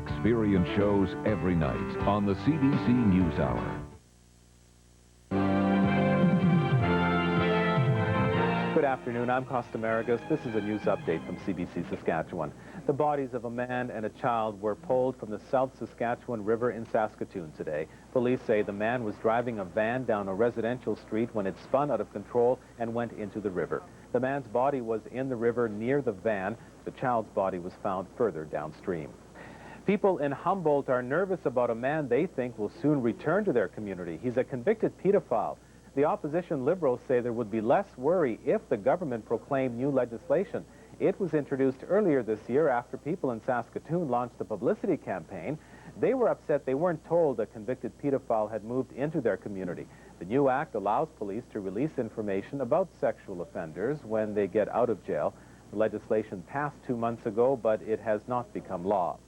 Experience shows every night on the CBC News Hour. Good afternoon, I'm Costa Marigas. This is a news update from CBC Saskatchewan. The bodies of a man and a child were pulled from the South Saskatchewan River in Saskatoon today. Police say the man was driving a van down a residential street when it spun out of control and went into the river. The man's body was in the river near the van. The child's body was found further downstream. People in Humboldt are nervous about a man they think will soon return to their community. He's a convicted pedophile. The opposition Liberals say there would be less worry if the government proclaimed new legislation. It was introduced earlier this year after people in Saskatoon launched a publicity campaign. They were upset they weren't told a convicted pedophile had moved into their community. The new act allows police to release information about sexual offenders when they get out of jail. The legislation passed 2 months ago, but it has not become law.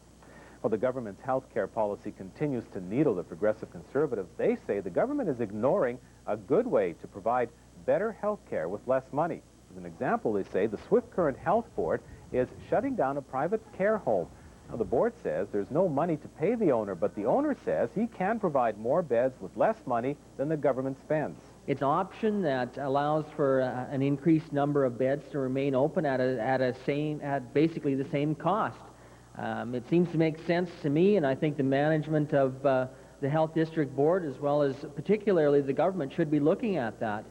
Well, the government's health care policy continues to needle the progressive conservatives. They say the government is ignoring a good way to provide better health care with less money. As an example, they say the Swift Current Health Board is shutting down a private care home. Now, the board says there's no money to pay the owner, but the owner says he can provide more beds with less money than the government spends. It's an option that allows for an increased number of beds to remain open at basically the same cost. It seems to make sense to me, and I think the management of the Health District Board, as well as particularly the government, should be looking at that.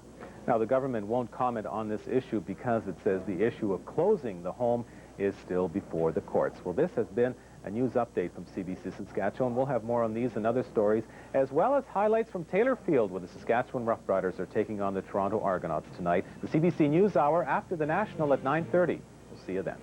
Now, the government won't comment on this issue because it says the issue of closing the home is still before the courts. Well, this has been a news update from CBC Saskatchewan. We'll have more on these and other stories, as well as highlights from Taylorfield, where the Saskatchewan Roughriders are taking on the Toronto Argonauts tonight. The CBC News Hour after the National at 9:30. We'll see you then.